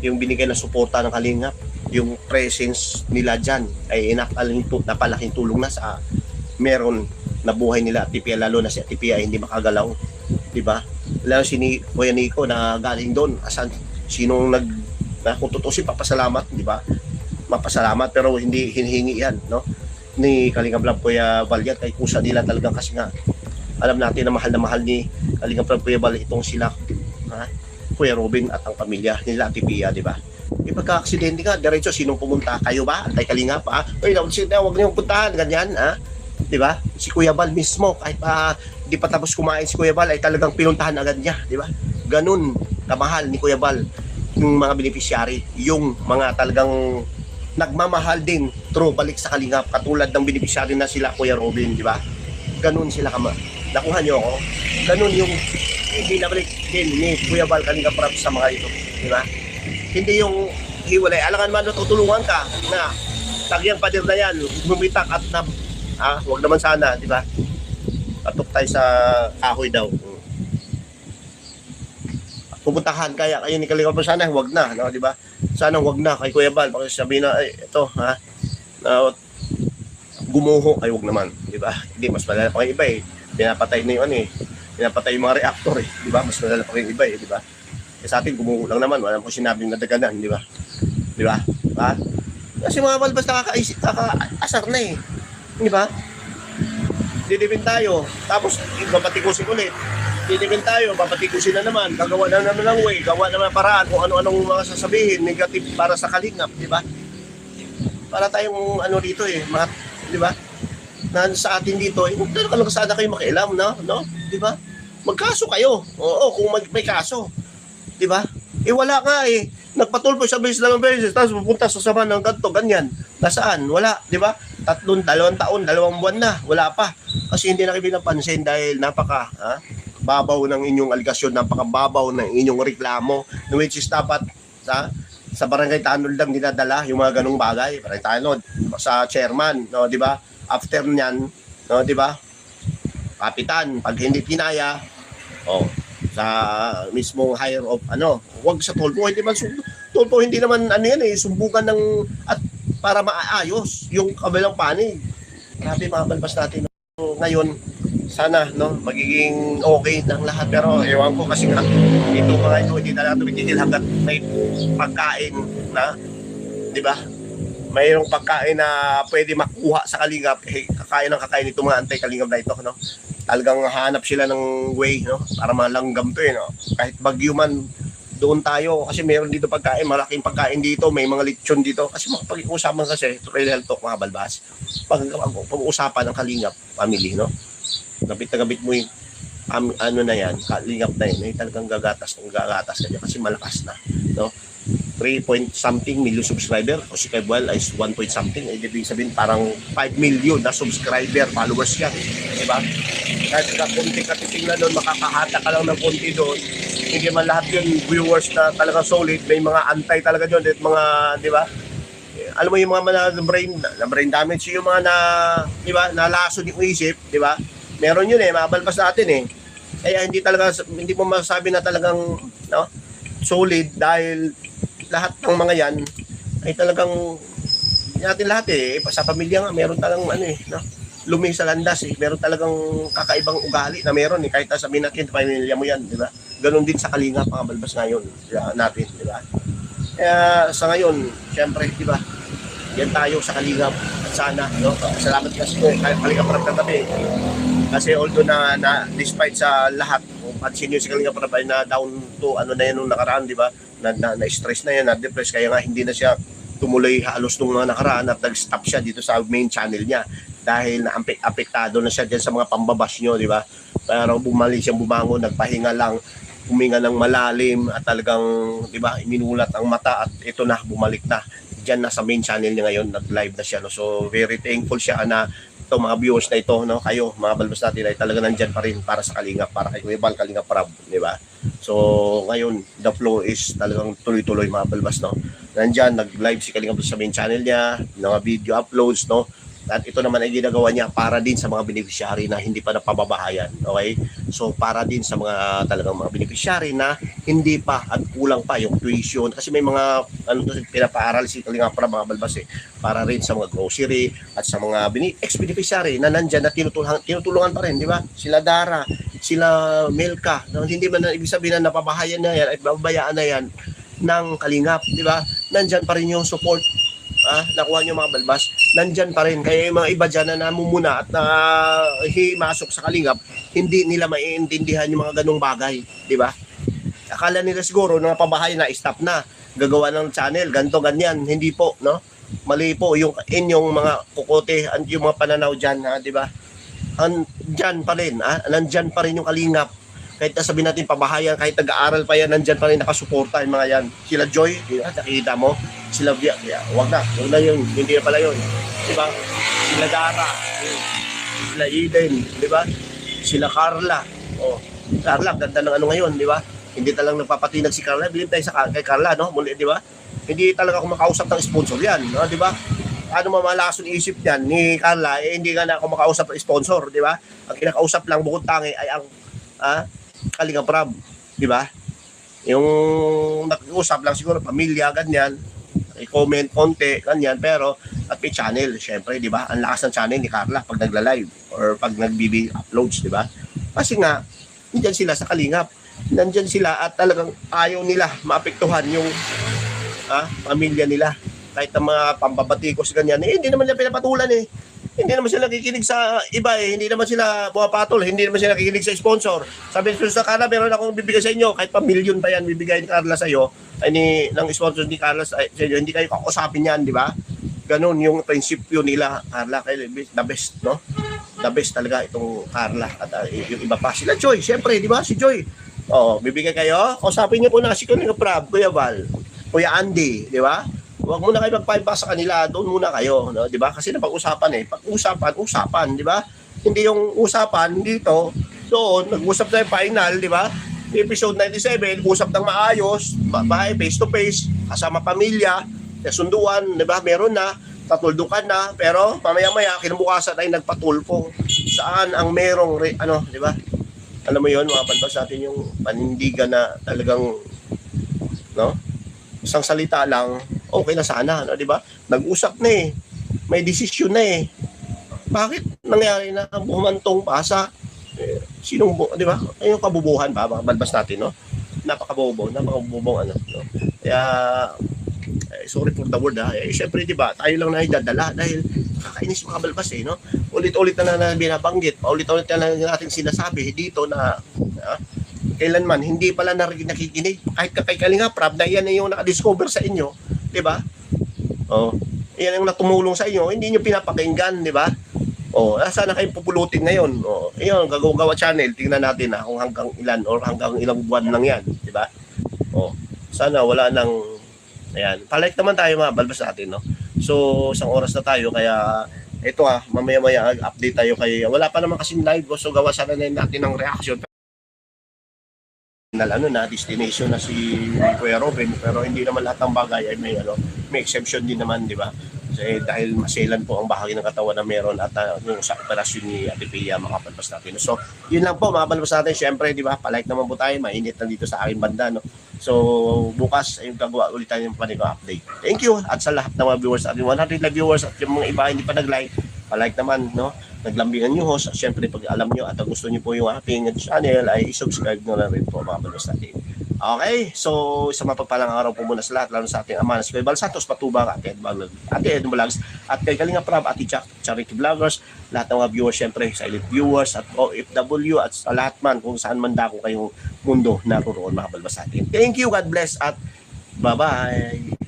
yung binigay na suporta ng Kalingap, yung presence nila dyan ay napalaking tulong na sa meron na buhay nila at TPA, lalo na si TPA hindi makagalaw, di ba? Lalo si Kuya Nico na galing doon, asan sinong kung tutusin papasalamat, di ba? Mapasalamat pero hindi hinihingi yan, no? Ni Kalingap Lab Kuya Val yan, kay kusa nila talagang, kasi nga alam natin na mahal ni Kalingap Lab Kuya Val itong sila, ha? Kuya Robin at ang pamilya nila TPA, di ba? E pagka-aksidente ka, diretso sinong pumunta? Kayo ba? Antay Kalingap, ha? Uy, huwag niyong puntahan, ganyan, ha? Di ba? Si Kuya Val mismo, kahit di pa tapos kumain si Kuya Val, ay talagang pinuntahan agad niya, di ba? Ganun kamahal ni Kuya Val yung mga beneficiary, yung mga talagang nagmamahal din true balik sa Kalingap, katulad ng beneficiary na sila Kuya Robin, di ba? Ganun sila nakuha niyo ako. Ganun yung binabalik din ni Kuya Val Kalingap Rab sa mga ito, di ba? Hindi yung hiwalay, alangan man tutulungan ka na tagyang pader na yan, bumitak at wag naman sana, di ba? Patok tayo sa kahoy daw. Pupuntahan kaya kayo ni Kalingap, sana wag na, no, di ba? Sana wag na kay Kuya Val, bakit sabihin na ito, ha? Na gumuho, ay wag naman, di ba? Hindi, mas malala pa kay iba eh. Pinapatay na yung pinapatay yung mga reactor eh, di ba? Mas malala pa kay iba eh, di ba? Kasi sa atin gumuho lang naman, wala po sinabing nadaganan, di ba? Di ba? Ha? Kasi mga balbas kakaasar na eh. Di ba? Didipin tayo. Tapos, babatikusin ulit. Didipin tayo, babatikusin na naman. Gagawa na naman ng way. Gawa naman paraan kung ano-anong mga sasabihin. Negative para sa Kalingap. Di ba? Para tayong dito eh. Di ba? Na sa atin dito, huwag na lang sana kayo makialam, no? Di ba? Magkaso kayo. Oo, kung may kaso. Di ba? Wala nga eh. Nagpatulpo sa beses lamang beses, tapos pupunta sa sama ng ganito, ganyan. Nasaan? Wala, di ba? 2 taon, 2 buwan na, wala pa. Kasi hindi na kayo pinapansin dahil babaw ng inyong aligasyon, napakababaw ng inyong reklamo, which is dapat sa barangay tanod lang dinadala yung mga ganung bagay. Barangay tanod, sa chairman, no, di ba? After niyan, no, di ba? Kapitan, pag hindi kinaya, sa mismong higher of wag sa tolpo, hindi man tolpo, hindi naman sumbukan ng at para maayos yung kabilang panig. Grabe mga balbas natin, no? Ngayon sana magiging okay ng lahat, pero ewan ko kasi nga ito mga ito hindi na natin titigil hanggat may pagkain na, di ba? Mayroong pagkain na pwede makuha sa Kalingap, kakain itong mga anti-Kalingap na ito, no? Talagang hanap sila ng way, no? Para malanggam to no? Kahit bagyo man, doon tayo, kasi meron dito pagkain, malaking pagkain dito, may mga lechon dito, kasi pag-uusapan kasi, real talk mga balbas, pag-uusapan ng Kalingap family, no? Gabit na gabit mo yung na yan, Kalingap na yun, talagang gagatas kanya kasi malakas na, no? 3 point something million subscriber, o si Kebwal ay 1 point something, ay ibig sabihin parang 5 million na subscriber, followers yan, diba? Kahit konti ka titingnan doon, makakahata ka lang ng konti doon, hindi man lahat yun viewers na talaga solid, may mga antay talaga doon, at mga, diba? Alam mo yung mga na brain damage, yung mga di ba, nalaso yung isip, diba? Meron yun mabalpas natin kaya hindi mo masasabi na talagang solid, dahil lahat ng mga yan ay talagang natin lahat sa pamilya nga meron talagang lumi sa landas meron talagang kakaibang ugali na meron kahit sabihin natin pamilya mo yan, di ba? Ganon din sa Kalingap mga balbas ngayon natin, di ba? Kaya sa ngayon, syempre, di ba? Yan tayo sa Kalingap at sana, salamat kasi po Kalingap Rab kagabi. Kasi although na despite sa lahat, pansin nyo si Kalingap Rab ay na down to na yan nung nakaraan, di ba? Na-stress na yan, na-depress, kaya nga hindi na siya tumuloy halos nung mga nakaraan at nag-stop siya dito sa main channel niya dahil na-apektado na siya dyan sa mga pambabash nyo, di ba? Pero bumalik siyang bumangon, nagpahinga lang, huminga ng malalim at talagang, di ba, iminulat ang mata at ito na, bumalik na. Diyan na sa main channel niya ngayon, nag-live na siya, no? So very thankful siya na ito mga viewers na ito, no? Kayo, mga balbas natin ay talaga nandyan pa rin para sa Kalingap, para kay Kuya Val Kalingap Rab, di ba? So ngayon, the flow is talagang tuloy-tuloy mga balbas, no? Nandyan, nag-live si Kalingap sa main channel niya, mga video uploads, no? At ito naman ay ginagawa niya para din sa mga beneficiary na hindi pa napababahayan. Okay? So para din sa mga talagang mga beneficiary na hindi pa at kulang pa yung tuition. Kasi may mga pinapaaral si Kalinga para mga balbas para rin sa mga grocery at sa mga ex-beneficiary na nandyan na tinutulungan pa rin, di ba? Sila Dara, sila Melka, no? Hindi man ibig sabihin na napabahayan na yan at babayaan na yan ng Kalingap, di ba? Nandyan pa rin yung support. Nakuha nyo mga balbas, nandyan pa rin. Kaya yung mga iba dyan na namumuna at himasok sa Kalingap, hindi nila maiintindihan yung mga ganong bagay, di ba? Akala nila siguro na pabahay na, stop na, gagawa ng channel, ganto ganyan, hindi po, no? Mali po yung inyong mga kukote, yung mga pananaw dyan, di ba? Nandyan pa rin, nandyan pa rin yung Kalingap. Kahit sabihin natin pabahayan, kahit nag-aaral pa yan, nandyan pa rin nakasuporta yung mga yan. Sila Joy, nakikita mo, sila Via, wag na yun, hindi na pala yun. Diba? Sila Dara, sila Eden, diba? Sila Carla. Carla, ganda ng ano ngayon, diba? Hindi talagang nagpapatinag si Carla, bilhin tayo kay Carla, no? Muli, diba? Hindi talaga ako makausap ng sponsor yan, no? Diba? Ano mamalakas yung isip niyan ni Carla, hindi nga na ako makausap ng sponsor, diba? Ang kinakausap lang bukod tangi ay ang Kalinga Prab, di ba? Yung nag-uusap lang siguro pamilya ganyan, i-comment konti ganyan, pero at may channel syempre, di ba? Ang lakas ng channel ni Carla pag nagla-live or pag nag-BB uploads, di ba? Kasi nga nandiyan sila sa Kalingap, nandiyan sila at talagang ayaw nila maapektuhan yung pamilya nila. Kahit ang mga pambabatikos ganyan, hindi naman nila pinapatulan Hindi naman sila nakikinig sa iba hindi naman sila pumapatol, hindi naman sila nakikinig sa sponsor. Sabi sa Carla, meron akong bibigay sa inyo, kahit pa milyon pa yan bibigay ni Carla sa iyo, ng sponsor ni Carla sa inyo, hindi kayo kausapin yan, di ba? Ganun yung prinsipyo nila, Carla, kay the best, no? The best talaga itong Carla at yung iba pa. Sila Joy, syempre, di ba? Si Joy. Bibigay kayo, kausapin niyo po na si Kalinga Prab, Kuya Val, Kuya Andy, di ba? Huwag muna kayo magpa sa kanila, doon muna kayo, no? 'Di ba? Kasi napag-usapan usapan, 'di ba? Hindi yung usapan dito, doon nag-usap tayo final, 'di ba? Episode 97, usap ng maayos, bahay face to face, kasama pamilya, sunduan, 'di ba? Meron na, tatuldukan na, pero mamaya-maya kinabukasan ay nagpatulpo. Saan ang merong 'di ba? Alam mo 'yon, mga palbas natin yung panindigan na talagang no? Isang salita lang, okay na sana, no, di ba? Nag-usap na may desisyon na Bakit nangyari na bumantong pa sa di ba? Yung kabubuhan ba, mga balbas natin, no? Napakabobong no? Kaya, sorry for the word, syempre, di ba, tayo lang na idadala dahil kakainis mga balbas, no? Ulit-ulit na binabanggit, ulit-ulit na natin sinasabi dito na, kailanman hindi pala nakikinig kahit kay Kalinga Prab na yan yung nakadiscover sa inyo, di ba? Yan yung natumulong sa inyo, hindi niyo pinapakinggan, di ba? Sana kayo pupulutin ngayon. Ayun, gagawa channel, tingnan natin kung hanggang ilan or hanggang ilang buwan lang yan, di ba? Sana wala nang ayan. Palike naman tayo mga balbas natin, no? So, isang oras na tayo kaya ito mamaya-maya update tayo kay wala pa naman kasing live, so gawa sana natin ng reaction na destination na si Kuya Robin, pero hindi naman lahat ng bagay ay may exception din naman, di ba? Kasi dahil maselan po ang bahagi ng katawan na meron at yung sa operasyon ni Ate Pia, mga palabas natin. So, yun lang po mga palabas natin. Syempre, di ba? Palike naman po tayo, mainit na dito sa aking banda, no? So, bukas ay gagawa ulit tayo ng panigong update. Thank you at sa lahat ng mga viewers ating 100 na viewers at yung mga iba hindi pa nag-like, palike naman, no? Naglambingan nyo host. At syempre, pag alam nyo at gusto nyo po yung ating channel, ay subscribe nyo na rin po mga palabas natin. Okay, so isang mapagpalang araw po muna sa lahat, lalo sa ating ama na si Kuya Val Santos Patubang, Ate Ed Vlogs, at kay Kalinga Prab, Ate Charity Vloggers, lahat ng mga viewers, syempre, silent viewers, at OFW, at sa lahat man, kung saan man dako kayong mundo naroon, mga balbas natin. Thank you, God bless, at bye-bye!